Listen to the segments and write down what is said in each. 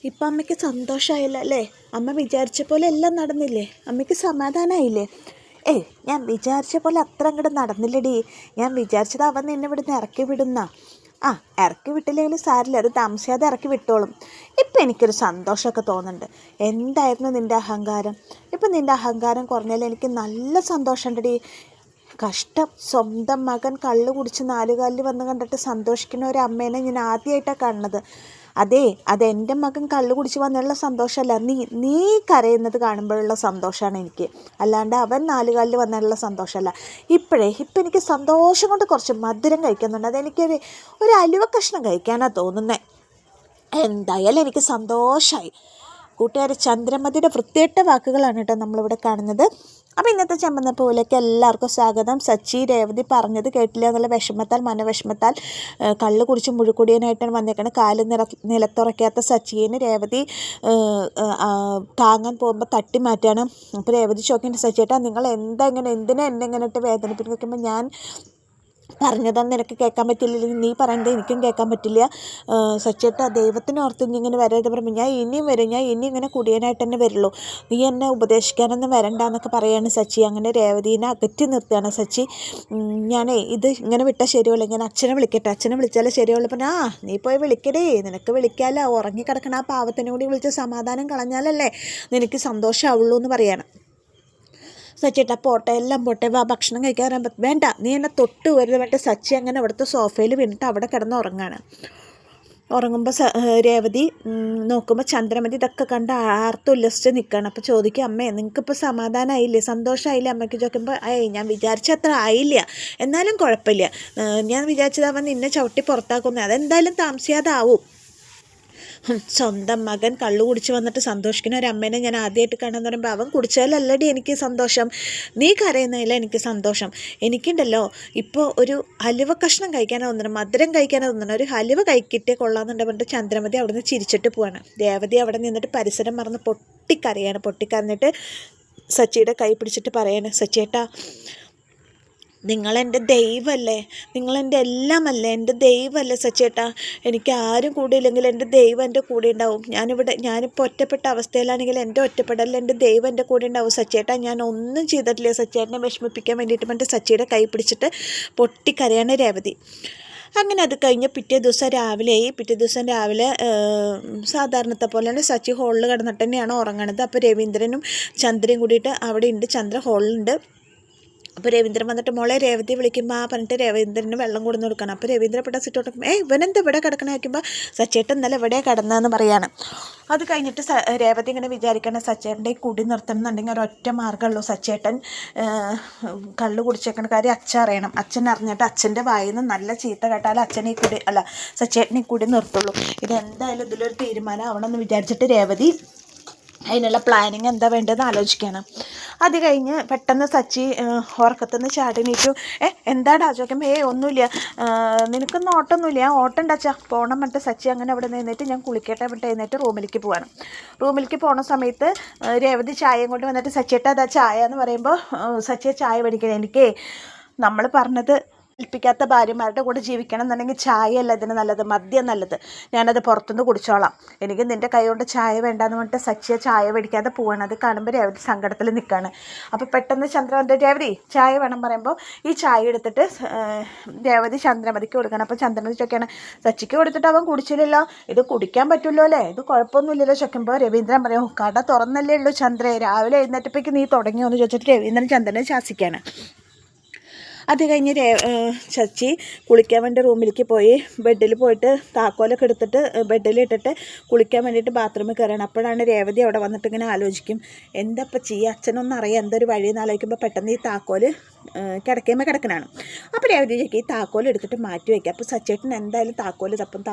ഇപ്പം അമ്മയ്ക്ക് സന്തോഷമായില്ല അല്ലേ? അമ്മ വിചാരിച്ച പോലെ എല്ലാം നടന്നില്ലേ? അമ്മയ്ക്ക് സമാധാനമായില്ലേ? ഏയ്, ഞാൻ വിചാരിച്ച പോലെ അത്ര അങ്ങോട്ട് നടന്നില്ലടി. ഞാൻ വിചാരിച്ചത് അവൻ നിന്നെ ഇവിടുന്ന് ഇറക്കി വിടുന്ന. ആ, ഇറക്കി വിട്ടില്ലെങ്കിലും സാരില്ല, അത് താമസിയാതെ ഇറക്കി വിട്ടോളും. ഇപ്പം എനിക്കൊരു സന്തോഷമൊക്കെ തോന്നുന്നുണ്ട്. എന്തായിരുന്നു നിൻ്റെ അഹങ്കാരം? ഇപ്പം നിൻ്റെ അഹങ്കാരം കുറഞ്ഞാൽ എനിക്ക് നല്ല സന്തോഷമുണ്ടടി. കഷ്ടം, സ്വന്തം മകൻ കള്ളു കുടിച്ച് നാലുകാലിൽ വന്ന് കണ്ടിട്ട് സന്തോഷിക്കുന്ന ഒരു അമ്മേനെ ഞാൻ ആദ്യമായിട്ടാണ് കാണുന്നത്. അതെ, അതെൻ്റെ മകൻ കള്ളു കുടിച്ച് വന്നുള്ള സന്തോഷമല്ല, നീ കരയുന്നത് കാണുമ്പോഴുള്ള സന്തോഷമാണ് എനിക്ക്. അല്ലാണ്ട് അവൻ നാലുകാലിൽ വന്നുള്ള സന്തോഷമല്ല. ഇപ്പം എനിക്ക് സന്തോഷം കൊണ്ട് കുറച്ച് മധുരം കഴിക്കുന്നുണ്ട്. അതെനിക്കൊരു അലുവ കഷ്ണം കഴിക്കാനാണ് തോന്നുന്നത്. എന്തായാലും എനിക്ക് സന്തോഷമായി. കൂട്ടുകാർ, ചന്ദ്രമതിയുടെ വൃത്തികെട്ട വാക്കുകളാണ് കേട്ടോ നമ്മളിവിടെ കാണുന്നത്. അപ്പോൾ ഇന്നത്തെ ചമ്മന്ന പോലെയൊക്കെ എല്ലാവർക്കും സ്വാഗതം. സച്ചി രേവതി പറഞ്ഞത് കേട്ടില്ല എന്നുള്ള മനോവിഷമത്താൽ കള്ള് കുടിച്ച് മുഴുക്കുടിയനായിട്ടാണ് വന്നേക്കുന്നത്. കാല് നിലത്തുറയ്ക്കാത്ത സച്ചിനെ രേവതി താങ്ങാൻ പോകുമ്പോൾ തട്ടി മാറ്റാണ്. അപ്പോൾ രേവതി ചോദിക്കേണ്ട, സച്ചിയേട്ടാ നിങ്ങൾ എന്തിനാ എന്നെ ഇങ്ങനെ ഇട്ട് വേദനിപ്പിക്കുമ്പോൾ ഞാൻ പറഞ്ഞതൊന്നും നിനക്ക് കേൾക്കാൻ പറ്റില്ല, നീ പറയേണ്ടത് എനിക്കും കേൾക്കാൻ പറ്റില്ല. സച്ചേട്ടാ ദൈവത്തിന് ഓർത്ത് ഇങ്ങനെ വരരുത് പറയുമ്പോൾ ഞാൻ ഇനിയും വരും, ഞാൻ ഇനി ഇങ്ങനെ കുടിയനായിട്ട് തന്നെ വരുള്ളൂ, നീ എന്നെ ഉപദേശിക്കാനൊന്നും വരണ്ട എന്നൊക്കെ പറയാണ് സച്ചി. അങ്ങനെ രേവതീനെ അകറ്റി നിർത്തുകയാണ് സച്ചി. ഇത് ഇങ്ങനെ വിട്ടാൽ ശരിയല്ല, ഞാൻ അച്ഛനെ വിളിക്കട്ടെ, അച്ഛനെ വിളിച്ചാലേ ശരിയുള്ളൂ. അപ്പം നീ പോയി വിളിക്കടേ, നിനക്ക് വിളിക്കാമല്ലോ, ഉറങ്ങിക്കിടക്കണ ആ പാവത്തിനെ കൂടി വിളിച്ച് സമാധാനം കളഞ്ഞാലല്ലേ നിനക്ക് സന്തോഷമാവുള്ളൂ എന്ന് പറയാണ്. സച്ചിയേട്ടാ പോട്ടെ, എല്ലാം പോട്ടെ, വാ ഭക്ഷണം കഴിക്കാൻ വേണ്ട, നീ എന്നെ തൊട്ട് വരുന്നത് വേണ്ട. സച്ചി അങ്ങനെ അവിടുത്തെ സോഫയിൽ വീണിട്ട് അവിടെ കിടന്ന് ഉറങ്ങുമ്പോൾ രേവതി നോക്കുമ്പോൾ ചന്ദ്രമതി ഇതൊക്കെ കണ്ട് ആർത്തുല്ലസിച്ച് നിൽക്കുകയാണ്. അപ്പോൾ ചോദിക്കും, അമ്മേ നിങ്ങൾക്കിപ്പോൾ സമാധാനമായില്ലേ, സന്തോഷമായില്ലേ? അമ്മയ്ക്ക് ചോദിക്കുമ്പോൾ ഞാൻ വിചാരിച്ച അത്ര ആയില്ല, എന്നാലും കുഴപ്പമില്ല, ഞാൻ വിചാരിച്ചത് അവൻ നിന്നെ ചവിട്ടി പുറത്താക്കുന്നത്, അതെന്തായാലും താമസിയാതാവും. സ്വന്തം മകൻ കള്ളു കുടിച്ച് വന്നിട്ട് സന്തോഷിക്കുന്ന ഒരു അമ്മേനെ ഞാൻ ആദ്യമായിട്ട് കാണാമെന്ന് പറയുമ്പോൾ, അവൻ കുടിച്ചാലല്ലടി എനിക്ക് സന്തോഷം, നീ കരയുന്നതില്ല എനിക്ക് സന്തോഷം. എനിക്കുണ്ടല്ലോ ഇപ്പോൾ ഒരു ഹലുവ കഷ്ണം കഴിക്കാനോ തോന്നണം, മധുരം കഴിക്കാനോ തോന്നണം, ഒരു ഹലുവ കഴിക്കിട്ടേ കൊള്ളാമെന്നുണ്ട് പറഞ്ഞിട്ട് ചന്ദ്രമതി അവിടെ നിന്ന് ചിരിച്ചിട്ട് പോവാണ്. രേവതി അവിടെ നിന്നിട്ട് പരിസരം മറന്ന് പൊട്ടിക്കരഞ്ഞിട്ട് സച്ചിയുടെ കൈ പിടിച്ചിട്ട് പറയാണ്, സച്ചിയേട്ടാ നിങ്ങളെൻ്റെ ദൈവമല്ലേ, നിങ്ങളെൻ്റെ എല്ലാമല്ലേ, എൻ്റെ ദൈവമല്ലേ സച്ചേട്ടാ, എനിക്ക് ആരും കൂടിയില്ലെങ്കിൽ എൻ്റെ ദൈവം എൻ്റെ കൂടെ ഉണ്ടാവും. ഞാനിപ്പോൾ ഒറ്റപ്പെട്ട അവസ്ഥയിലാണെങ്കിൽ എൻ്റെ ഒറ്റപ്പെടലിൽ എൻ്റെ ദൈവം എൻ്റെ കൂടെ ഉണ്ടാവും സച്ചേട്ടാ. ഞാൻ ഒന്നും ചെയ്തിട്ടില്ല സച്ചേട്ടനെ വിഷമിപ്പിക്കാൻ വേണ്ടിയിട്ട് പറഞ്ഞിട്ട് സച്ചിയുടെ കൈ പിടിച്ചിട്ട് പൊട്ടിക്കരയാണ് രേവതി. അങ്ങനെ അത് കഴിഞ്ഞ് പിറ്റേ ദിവസം രാവിലെ സാധാരണത്തെ പോലെയാണ് സച്ചി ഹോളിൽ കിടന്നിട്ട് തന്നെയാണ് ഉറങ്ങണത്. അപ്പോൾ രവീന്ദ്രനും ചന്ദ്രയും കൂടിയിട്ട് അവിടെ ഉണ്ട്, ചന്ദ്ര ഹോളിലുണ്ട്. അപ്പോൾ രവീന്ദ്രൻ വന്നിട്ട് മോളെ രേവതി വിളിക്കുമ്പോൾ പറഞ്ഞിട്ട് രവീന്ദ്രന് വെള്ളം കൊടുന്ന് കൊടുക്കണം. അപ്പോൾ രവീന്ദ്രൻ പെട്ട സിറ്റ് കൊടുക്കും, ഇവനെന്താ ഇവിടെ കിടക്കണ വയ്ക്കുമ്പോൾ സച്ചേട്ടൻ ഇന്നലെ ഇവിടെ കിടന്നതെന്ന് പറയാണ്. അത് കഴിഞ്ഞിട്ട് രേവതി ഇങ്ങനെ വിചാരിക്കണം, സച്ചേട്ടൻ്റെ ഈ കുടി നിർത്തണം എന്നുണ്ടെങ്കിൽ ഒരൊറ്റ മാർഗ്ഗമുള്ളൂ, സച്ചേട്ടൻ കള്ളു കുടിച്ചേക്കണ കാര്യം അച്ഛൻ അറിയണം. അച്ഛൻ അറിഞ്ഞിട്ട് അച്ഛൻ്റെ വായിൽ നിന്ന് നല്ല ചീത്ത കേട്ടാൽ സച്ചേട്ടൻ ഈ കുടി നിർത്തുള്ളൂ. ഇതെന്തായാലും ഇതിലൊരു തീരുമാനം ആവണമെന്ന് വിചാരിച്ചിട്ട് രേവതി അതിനുള്ള പ്ലാനിങ് എന്താ വേണ്ടതെന്ന് ആലോചിക്കുകയാണ്. അത് കഴിഞ്ഞ് പെട്ടെന്ന് സച്ചി ഉറക്കത്തുനിന്ന് ചാടി നീറ്റു. എന്താടാ ചോദിക്കുമ്പോൾ ഒന്നുമില്ല, നിനക്കൊന്നും ഓട്ടമൊന്നുമില്ല, ഞാൻ ഓട്ടം ഉണ്ടാച്ചാ പോകണം പറഞ്ഞിട്ട് സച്ചി അങ്ങനെ അവിടെ നിന്നിട്ട് ഞാൻ കുളിക്കട്ടെ പറഞ്ഞിട്ട് എഴുന്നേറ്റ് റൂമിലേക്ക് പോവാണ്. റൂമിലേക്ക് പോണ സമയത്ത് രേവതി ചായയും കൊണ്ട് വന്നിട്ട് സച്ചിയേട്ടാ അതാ ചായ എന്ന് പറയുമ്പോൾ സച്ചിയെ ചായ മേടിക്കണം. എനിക്ക് നമ്മൾ പറഞ്ഞത് ഏൽപ്പിക്കാത്ത ഭാര്യമാരുടെ കൂടെ ജീവിക്കണം എന്നുണ്ടെങ്കിൽ ചായയല്ല ഇതിന് നല്ലത്, മദ്യം നല്ലത്, ഞാനത് പുറത്തുനിന്ന് കുടിച്ചോളാം, എനിക്ക് നിൻ്റെ കൈ കൊണ്ട് ചായ വേണ്ടാന്ന് പറഞ്ഞിട്ട് സച്ചിയെ ചായ മേടിക്കാതെ പോവാണ്. അത് കാണുമ്പോൾ രേവതി സങ്കടത്തിൽ നിൽക്കുകയാണ്. അപ്പോൾ പെട്ടെന്ന് ചന്ദ്രമതി രേവതി ചായ വേണം പറയുമ്പോൾ ഈ ചായ എടുത്തിട്ട് രേവതി ചന്ദ്രമതിക്ക് കൊടുക്കണം. അപ്പോൾ ചന്ദ്രമതി ചോദിക്കുകയാണ്, സച്ചിക്ക് കൊടുത്തിട്ട് അവൻ കുടിച്ചില്ലല്ലോ, ഇത് കുടിക്കാൻ പറ്റുമല്ലോ അല്ലേ, ഇത് കുഴപ്പമൊന്നുമില്ലല്ലോ ചോദിക്കുമ്പോൾ രവീന്ദ്രൻ പറയും, കട തുറന്നല്ലേ ഉള്ളൂ ചന്ദ്രേ, രാവിലെ എഴുന്നേറ്റപ്പോഴേക്ക് നീ തുടങ്ങിയോ എന്ന് ചോദിച്ചിട്ട് രവീന്ദ്രൻ ചന്ദ്രനെ ശാസിക്കുകയാണ്. അത് കഴിഞ്ഞ് ചച്ചി കുളിക്കാൻ വേണ്ടി റൂമിലേക്ക് പോയി ബെഡിൽ പോയിട്ട് താക്കോലൊക്കെ എടുത്തിട്ട് ബെഡിലിട്ടിട്ട് കുളിക്കാൻ വേണ്ടിയിട്ട് ബാത്റൂമിൽ കയറണം. അപ്പോഴാണ് രേവതി അവിടെ വന്നിട്ട് ഇങ്ങനെ ആലോചിക്കും, എന്താപ്പം ചെയ്യുക, അച്ഛനൊന്നും അറിയാം എന്തൊരു വഴിയെന്ന് ആലോചിക്കുമ്പോൾ പെട്ടെന്ന് ഈ താക്കോല് കിടക്കണാണ്. അപ്പോൾ രേവതി ചോദിക്കും, ഈ താക്കോൽ എടുത്തിട്ട് മാറ്റി വയ്ക്കുക. അപ്പോൾ സച്ചേട്ടൻ എന്തായാലും താക്കോല്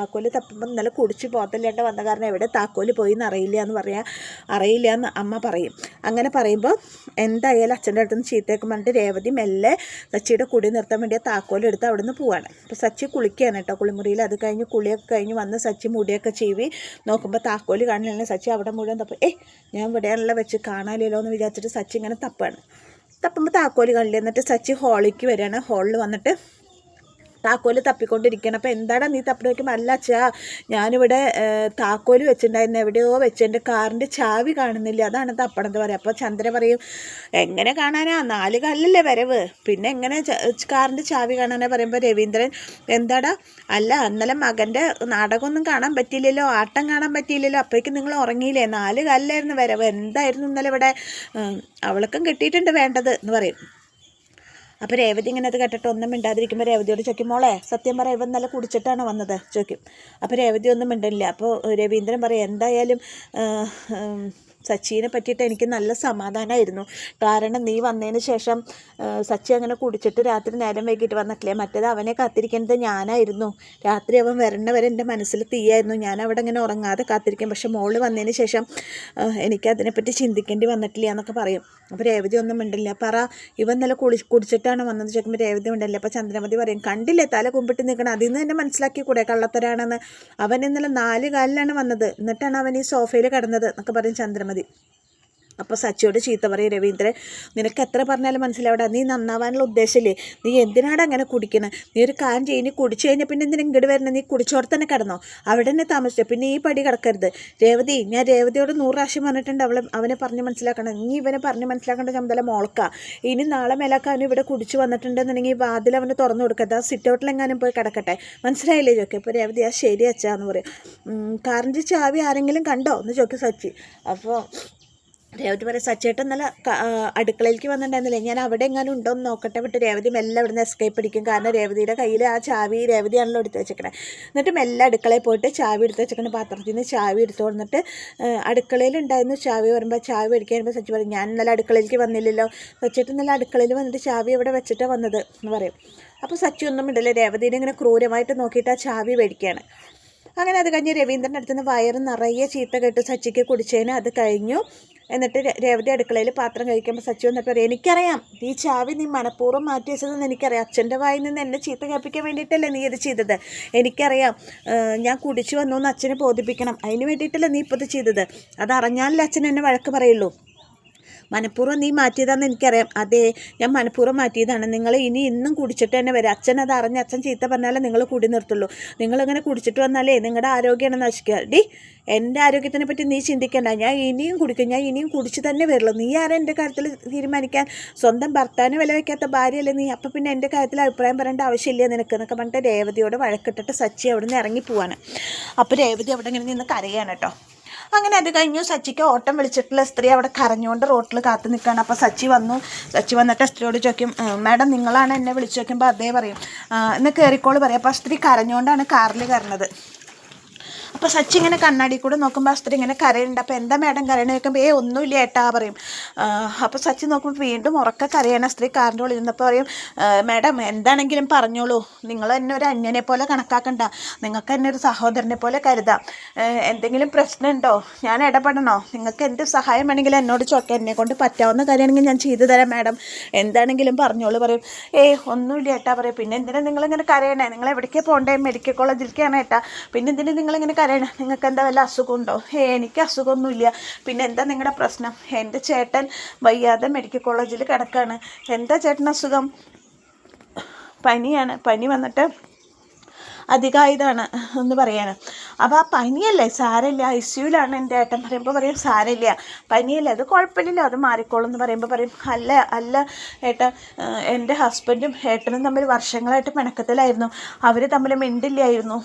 തപ്പുമ്പോൾ ഇന്നലെ കുടിച്ച് ബോധമില്ലാണ്ട് വന്ന കാരണം എവിടെ താക്കോല് പോയി എന്ന് അറിയില്ല എന്ന് അമ്മ പറയും. അങ്ങനെ പറയുമ്പോൾ എന്തായാലും അച്ഛൻ്റെ അടുത്ത് നിന്ന് ചീത്തയൊക്കെ പറഞ്ഞിട്ട് രേവതി മെല്ലെ സച്ചിയുടെ കുടി നിർത്താൻ വേണ്ടി താക്കോലെടുത്ത് അവിടെ നിന്ന് പോവാണ്. അപ്പോൾ സച്ചി കുളിക്കുകയാണ് കേട്ടോ കുളിമുറിയിൽ. അത് കഴിഞ്ഞ് കുളിയൊക്കെ കഴിഞ്ഞ് വന്ന് സച്ചി മുടിയൊക്കെ ചീവി നോക്കുമ്പോൾ താക്കോല് കാണില്ല. സച്ചി അവിടെ മുഴുവൻ ഞാൻ ഇവിടെയാണല്ലോ വെച്ച് കാണാനില്ലല്ലോ എന്ന് വിചാരിച്ചിട്ട് സച്ചി ഇങ്ങനെ തപ്പുമ്പോൾ താക്കോല് കാണില്ല. എന്നിട്ട് സച്ചി ഹോളിലേക്ക് വരികയാണ്. ഹോളിൽ വന്നിട്ട് താക്കോല് തപ്പിക്കൊണ്ടിരിക്കണം. അപ്പോൾ എന്താടാ നീ തപ്പി നോക്കുമ്പോൾ അല്ല അച്ഛാ ഞാനിവിടെ താക്കോല് വെച്ചിട്ടുണ്ടായിരുന്നു, എവിടെയോ വെച്ച് എൻ്റെ കാറിൻ്റെ ചാവി കാണുന്നില്ല, അതാണ് തപ്പണമെന്ന് പറയും. അപ്പോൾ ചന്ദ്ര പറയും എങ്ങനെ കാണാനാ, 4 കാലിലല്ലേ വരവ്, പിന്നെ എങ്ങനെ കാറിൻ്റെ ചാവി കാണാനാ പറയുമ്പോൾ രവീന്ദ്രൻ എന്താടാ അല്ല ഇന്നലെ മകൻ്റെ നാടകമൊന്നും കാണാൻ പറ്റിയില്ലല്ലോ, ആട്ടം കാണാൻ പറ്റിയില്ലല്ലോ, അപ്പോഴേക്കും നിങ്ങൾ ഉറങ്ങിയില്ലേ, 4 കാലിലായിരുന്നു വരവ്, എന്തായിരുന്നു ഇന്നലെ ഇവിടെ, അവൾക്കും കിട്ടിയിട്ടുണ്ട് വേണ്ടത് എന്ന് പറയും. അപ്പോൾ രേവതി ഇങ്ങനെ അത് കേട്ടിട്ട് ഒന്നും മിണ്ടാതിരിക്കുമ്പോൾ രേവതിയോട് ചോദിക്കും മോളെ സത്യം പറ ഇവൻ നല്ല കുടിച്ചിട്ടാണ് വന്നത് ചോദിക്കും. അപ്പോൾ രേവതി ഒന്നും മിണ്ടില്ല. അപ്പോൾ രവീന്ദ്രൻ പറയും എന്തായാലും സച്ചിനെ പറ്റിയിട്ട് എനിക്ക് നല്ല സമാധാനമായിരുന്നു, കാരണം നീ വന്നതിന് ശേഷം സച്ചി അങ്ങനെ കുടിച്ചിട്ട് രാത്രി നേരം വൈകിട്ട് വന്നിട്ടില്ലേ, മറ്റേത് അവനെ കാത്തിരിക്കുന്നത് ഞാനായിരുന്നു, രാത്രി അവൻ വരണ വരെ എൻ്റെ മനസ്സിൽ തീയായിരുന്നു, ഞാൻ അവിടെ ഇങ്ങനെ ഉറങ്ങാതെ കാത്തിരിക്കും, പക്ഷെ മോള് വന്നതിന് ശേഷം എനിക്ക് അതിനെപ്പറ്റി ചിന്തിക്കേണ്ടി വന്നിട്ടില്ല എന്നൊക്കെ പറയും. അപ്പോൾ രേവതി ഒന്നും മിണ്ടില്ല. പറ ഇവൻ നല്ല കുടിച്ചിട്ടാണ് വന്നത് ചോദിക്കുമ്പോൾ രേവതി മിണ്ടില്ല. അപ്പോൾ ചന്ദ്രമതി പറയും കണ്ടില്ലേ തല കുമ്പിട്ട് നിൽക്കണം, അതിൽ നിന്ന് തന്നെ മനസ്സിലാക്കി കൂടെ കള്ളത്തരാണെന്ന്, അവൻ ഇന്നലെ 4 കാലിലാണ് വന്നത്, എന്നിട്ടാണ് അവൻ ഈ സോഫയിൽ കിടന്നത് എന്നൊക്കെ പറയും ചന്ദ്രമതി. അപ്പോൾ സച്ചിയോട് ചീത്ത പറയും രവീന്ദ്രൻ നിനക്ക് എത്ര പറഞ്ഞാലും മനസ്സിലാവടാ, നീ നന്നാവാനുള്ള ഉദ്ദേശമില്ലേ, നീ എന്തിനാണ് അങ്ങനെ കുടിക്കണം, നീ ഒരു കാര്യം ചെയ്യും, നീ കുടിച്ചു കഴിഞ്ഞാൽ പിന്നെ എന്തിനാ ഇങ്ങോട്ട് വരണം, നീ കുടിച്ചോടെ തന്നെ കിടന്നോ, അവിടെ തന്നെ താമസിച്ചോ, പിന്നെ ഈ പടി കിടക്കരുത്. രേവതി ഞാൻ രേവതിയോട് 100 പ്രാവശ്യം പറഞ്ഞിട്ടുണ്ട് അവനെ പറഞ്ഞ് മനസ്സിലാക്കണം, നീ ഇവനെ പറഞ്ഞ് മനസ്സിലാക്കേണ്ട ചുമതല മോൾക്കാ, ഇനി നാളെ മേലാക്കാൻ അവൻ ഇവിടെ കുടിച്ച് വന്നിട്ടുണ്ടെന്നുണ്ടെങ്കിൽ വാതിൽ അവന് തുറന്നു കൊടുക്കരുത്, ആ സിറ്റ് ഔട്ടിലെങ്ങാനും പോയി കിടക്കട്ടെ, മനസ്സിലായില്ലേ ചോദിക്കും. അപ്പോൾ രേവതി ആ ശരി അച്ഛാന്ന് പറയും. കാറിൻ്റെ ചാവി ആരെങ്കിലും കണ്ടോ എന്ന് ചോദിക്കും സച്ചി. അപ്പോൾ രേവതി പറയും സച്ചേട്ടൻ നല്ല അടുക്കളയിലേക്ക് വന്നിട്ടുണ്ടായിരുന്നില്ലേ, ഞാൻ അവിടെ എങ്ങാനും ഉണ്ടോ എന്ന് നോക്കട്ടെ. വിട്ട് രേവതി മെല്ലെ ഇവിടുന്ന് എസ്കേപ്പ് അടിക്കും, കാരണം രേവതിയുടെ കയ്യിൽ ആ ചാവി രേവതിയാണല്ലോ എടുത്ത് വെച്ചേക്കണേ. എന്നിട്ട് മെല്ലെ അടുക്കളയിൽ പോയിട്ട് ചാവി എടുത്ത് വെച്ചേക്കണ പാത്രത്തിൽ നിന്ന് ചാവി എടുത്തു വന്നിട്ട് അടുക്കളയിലുണ്ടായിരുന്നു ചാവി വരുമ്പോൾ ചാവി മേടിക്കാൻ വരുമ്പോൾ സച്ചി പറയും ഞാൻ ഇന്നലെ അടുക്കളയിലേക്ക് വന്നില്ലല്ലോ, സച്ചേട്ടൻ ഇന്നലെ അടുക്കളയിൽ വന്നിട്ട് ചാവി എവിടെ വെച്ചിട്ടാണ് വന്നത് എന്ന് പറയും. അപ്പോൾ സച്ചി ഒന്നും ഉണ്ടല്ലോ രേവതിനെ ഇങ്ങനെ ക്രൂരമായിട്ട് നോക്കിയിട്ട് ആ ചാവി മേടിക്കുകയാണ്. അങ്ങനെ അത് കഴിഞ്ഞ് രവീന്ദ്രൻ്റെ അടുത്ത് നിന്ന് വയറ് നിറയെ ചീത്ത കേട്ട് സച്ചിക്ക് കുടിച്ചതിന് അത് കഴിഞ്ഞു. എന്നിട്ട് രേവതി അടുക്കളയിൽ പാത്രം കഴിക്കുമ്പോൾ സച്ചി വന്നിട്ട് പറയും എനിക്കറിയാം ഈ ചാവി നീ മനഃപൂർവ്വം മാറ്റി വെച്ചതെന്ന് എനിക്കറിയാം, അച്ഛൻ്റെ വായിൽ നിന്ന് എന്നെ ചീത്ത കേൾപ്പിക്കാൻ വേണ്ടിയിട്ടല്ലേ നീ ഇത് ചെയ്തത്, എനിക്കറിയാം ഞാൻ കുടിച്ചു വന്നു എന്ന് അച്ഛനെ ബോധിപ്പിക്കണം, അതിന് വേണ്ടിയിട്ടല്ലേ നീ ഇപ്പോൾ ഇത് ചെയ്തത്, അതറിഞ്ഞാലല്ലേ അച്ഛൻ എന്നെ വഴക്ക് പറയുള്ളൂ, മനഃപൂർവ്വം നീ മാറ്റിയതാണെന്ന് എനിക്കറിയാം, അതെ ഞാൻ മനഃപൂർവ്വം മാറ്റിയതാണ്, നിങ്ങൾ ഇന്നും കുടിച്ചിട്ട് തന്നെ വരും, അച്ഛൻ അത് അറിഞ്ഞ് അച്ഛൻ ചീത്ത പറഞ്ഞാലേ നിങ്ങൾ കുടി നിർത്തുള്ളൂ, നിങ്ങളിങ്ങനെ കുടിച്ചിട്ട് വന്നാലേ നിങ്ങളുടെ ആരോഗ്യമാണ് നശിക്കുക, എൻ്റെ ആരോഗ്യത്തിനെ പറ്റി നീ ചിന്തിക്കണ്ട, ഞാൻ ഇനിയും കുടിക്കും, ഞാൻ ഇനിയും കുടിച്ച് തന്നെ വരുള്ളൂ, നീ ആരാ എൻ്റെ കാര്യത്തിൽ തീരുമാനിക്കാൻ, സ്വന്തം ഭർത്താവിനെ വില വയ്ക്കാത്ത ഭാര്യയല്ലേ നീ, അപ്പം പിന്നെ എൻ്റെ കാര്യത്തിൽ അഭിപ്രായം പറയേണ്ട ആവശ്യമില്ല നിനക്ക് എന്നൊക്കെ പറഞ്ഞിട്ട് രേവതിയോട് വഴക്കിട്ടിട്ട് സച്ചി അവിടെ നിന്ന് ഇറങ്ങി പോവാണ്. അപ്പോൾ രേവതി അവിടെ ഇങ്ങനെ നിന്ന് കരയാണ് കേട്ടോ. അങ്ങനെ അത് കഴിഞ്ഞു. സച്ചിക്ക് ഓട്ടം വിളിച്ചിട്ടുള്ള സ്ത്രീ അവിടെ കരഞ്ഞുകൊണ്ട് റോട്ടിൽ കാത്തു നിൽക്കുകയാണ്. അപ്പോൾ സച്ചി വന്നിട്ട് സ്ത്രീയോട് ചോദിക്കും മാഡം നിങ്ങളാണ് എന്നെ വിളിച്ചു ചോദിക്കുമ്പോൾ അതേ പറയും, എന്ന് കയറിക്കോള് പറയും. അപ്പോൾ സ്ത്രീ കരഞ്ഞുകൊണ്ടാണ് കാറിൽ കയറുന്നത്. അപ്പോൾ സച്ചി ഇങ്ങനെ കണ്ണാടി കൂടെ നോക്കുമ്പോൾ ആ സ്ത്രീ ഇങ്ങനെ കരയുന്നുണ്ട്. അപ്പോൾ എന്താ മാഡം കരയണ ചോദിക്കുമ്പോൾ ഒന്നുമില്ല ഏട്ടാ പറയും. അപ്പോൾ സച്ചി നോക്കുമ്പോൾ വീണ്ടും ഉറക്കെ കരയണ സ്ത്രീ കാറിൻ്റെ ഉള്ളിൽ ഇരുന്നപ്പോൾ പറയും മാഡം എന്താണെങ്കിലും പറഞ്ഞോളൂ, നിങ്ങൾ എന്നെ ഒരു അന്യനെ പോലെ കണക്കാക്കണ്ട, നിങ്ങൾക്ക് എന്നെ ഒരു സഹോദരനെ പോലെ കരുതാം, എന്തെങ്കിലും പ്രശ്നമുണ്ടോ, ഞാൻ ഇടപെടണോ, നിങ്ങൾക്ക് എന്ത് സഹായം വേണമെങ്കിലും എന്നോട് ചോദിക്കാം, എന്നെ കൊണ്ട് പറ്റാവുന്ന കാര്യമാണെങ്കിൽ ഞാൻ ചെയ്തു തരാം മാഡം, എന്താണെങ്കിലും പറഞ്ഞോളൂ പറയും. ഒന്നുമില്ല ഏട്ടാ പറയും. പിന്നെ എന്തിനാ നിങ്ങളിങ്ങനെ കരയണേ, നിങ്ങൾ എവിടേക്കാണ് പോകണ്ടേ, മെഡിക്കൽ കോളേജിലേക്കാണ് ഏട്ടാ, പിന്നെ എന്തിനാ നിങ്ങളിങ്ങനെ കരയണേ, നിങ്ങൾക്ക് എന്താ വല്ല അസുഖമുണ്ടോ, എനിക്ക് അസുഖമൊന്നുമില്ല, പിന്നെ എന്താ നിങ്ങളുടെ പ്രശ്നം, എൻ്റെ ചേട്ടൻ വയ്യാതെ മെഡിക്കൽ കോളേജിൽ കിടക്കുകയാണ്, എന്താ ചേട്ടൻ അസുഖം, പനിയാണ്, പനി വന്നിട്ട് അധികമായതാണ് എന്ന് പറയാണ്. അപ്പോൾ ആ പനിയല്ലേ സാരമില്ല, ICUലാണ് എൻ്റെ ഏട്ടൻ പറയുമ്പോൾ പറയും സാരമില്ല പനിയല്ലേ അത് കുഴപ്പമില്ല അത് മാറിക്കോളും എന്ന് പറയുമ്പോൾ പറയും അല്ല ഏട്ടൻ, എൻ്റെ ഹസ്ബൻഡും ഏട്ടനും തമ്മിൽ വർഷങ്ങളായിട്ട് പിണക്കത്തിലായിരുന്നു, അവർ തമ്മിൽ മിണ്ടില്ലായിരുന്നു,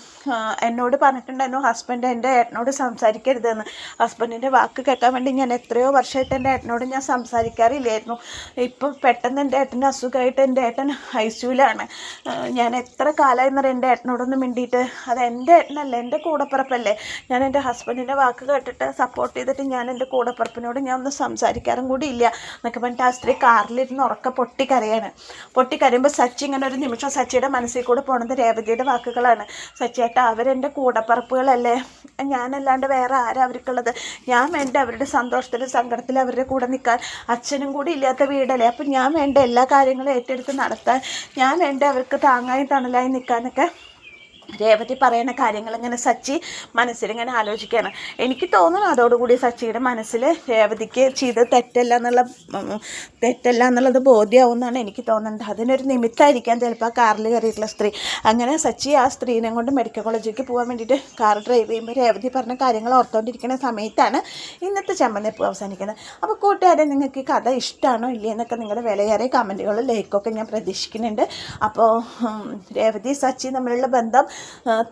എന്നോട് പറഞ്ഞിട്ടുണ്ടായിരുന്നു ഹസ്ബൻഡ് എൻ്റെ ഏട്ടനോട് സംസാരിക്കരുതെന്ന്, ഹസ്ബൻഡിൻ്റെ വാക്ക് കേൾക്കാൻ വേണ്ടി ഞാൻ എത്രയോ വർഷമായിട്ട് എൻ്റെ ഏട്ടനോട് ഞാൻ സംസാരിക്കാറില്ലായിരുന്നു, ഇപ്പോൾ പെട്ടെന്ന് എൻ്റെ ഏട്ടൻ്റെ അസുഖമായിട്ട് എൻ്റെ ഏട്ടൻ ICUലാണ്, ഞാൻ എത്ര കാലമായിരുന്നറിയാം എൻ്റെ ഏട്ടനോടൊന്ന് മിണ്ടിയിട്ട്, അത് എൻ്റെ ഏട്ടനല്ല എൻ്റെ കൂടപ്പിറപ്പല്ലേ, ഞാൻ എൻ്റെ ഹസ്ബൻഡിൻ്റെ വാക്ക് കേട്ടിട്ട് സപ്പോർട്ട് ചെയ്തിട്ട് ഞാൻ എൻ്റെ കൂടപ്പിറപ്പിനോട് ഞാൻ ഒന്ന് സംസാരിക്കാറും കൂടി ഇല്ല എന്നൊക്കെ പറഞ്ഞിട്ട് ആ സ്ത്രീ കാറിലിരുന്ന് ഉറക്കെ പൊട്ടിക്കരയുമ്പോൾ സച്ചി ഇങ്ങനെ ഒരു നിമിഷം സച്ചിയുടെ മനസ്സിൽ കൂടെ പോണത് രേവതിയുടെ വാക്കുകളാണ്. സച്ചിയേട്ടാ അവരെൻ്റെ കൂടപ്പിറപ്പുകളല്ലേ, ഞാനല്ലാണ്ട് വേറെ ആരാ അവർക്കുള്ളത്, ഞാൻ വേണ്ട അവരുടെ സന്തോഷത്തിലും സങ്കടത്തിലും അവരുടെ കൂടെ നിൽക്കാൻ, അച്ഛനും കൂടി ഇല്ലാത്ത വീടല്ലേ, അപ്പം ഞാൻ വേണ്ട എല്ലാ കാര്യങ്ങളും ഏറ്റെടുത്ത് നടത്താൻ, ഞാൻ വേണ്ട അവർക്ക് താങ്ങായി തണലായി നിൽക്കാനൊക്കെ രേവതി പറയുന്ന കാര്യങ്ങൾ ഇങ്ങനെ സച്ചി മനസ്സിലിങ്ങനെ ആലോചിക്കുകയാണ്. എനിക്ക് തോന്നുന്നു അതോടുകൂടി സച്ചിയുടെ മനസ്സിൽ രേവതിക്ക് ചെയ്ത് തെറ്റല്ല എന്നുള്ളത് ബോധ്യമാവും എന്നാണ് എനിക്ക് തോന്നുന്നത്. അതിനൊരു നിമിത്തമായിരിക്കാം ചിലപ്പോൾ ആ കാറിൽ കയറിയിട്ടുള്ള സ്ത്രീ. അങ്ങനെ സച്ചി ആ സ്ത്രീനെ കൊണ്ട് മെഡിക്കൽ കോളേജിലേക്ക് പോകാൻ വേണ്ടിയിട്ട് കാർ ഡ്രൈവ് ചെയ്യുമ്പോൾ രേവതി പറഞ്ഞ കാര്യങ്ങൾ ഓർത്തുകൊണ്ടിരിക്കുന്ന സമയത്താണ് ഇന്നത്തെ ചമ്മന്തിപ്പ് അവസാനിക്കുന്നത്. അപ്പോൾ കൂട്ടുകാരെ, നിങ്ങൾക്ക് ഈ കഥ ഇഷ്ടമാണോ ഇല്ലയെന്നൊക്കെ നിങ്ങളുടെ വിലയേറിയ കമൻറ്റുകളും ലൈക്കൊക്കെ ഞാൻ പ്രതീക്ഷിക്കുന്നുണ്ട്. അപ്പോൾ രേവതി സച്ചി തമ്മിലുള്ള ബന്ധം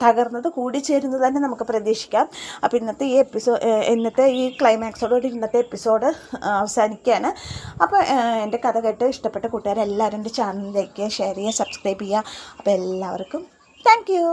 തകർന്നത് കൂടിച്ചേരുന്നത് തന്നെ നമുക്ക് പ്രതീക്ഷിക്കാം. അപ്പോൾ ഇന്നത്തെ ഈ ക്ലൈമാക്സോടുകൂടി ഇന്നത്തെ എപ്പിസോഡ് അവസാനിക്കുകയാണ്. അപ്പോൾ എൻ്റെ കഥ കേട്ട് ഇഷ്ടപ്പെട്ട കൂട്ടുകാരെല്ലാവരും എൻ്റെ ചാനലിലേക്ക് ഷെയർ ചെയ്യുക, സബ്സ്ക്രൈബ് ചെയ്യുക. അപ്പോൾ എല്ലാവർക്കും താങ്ക് യു.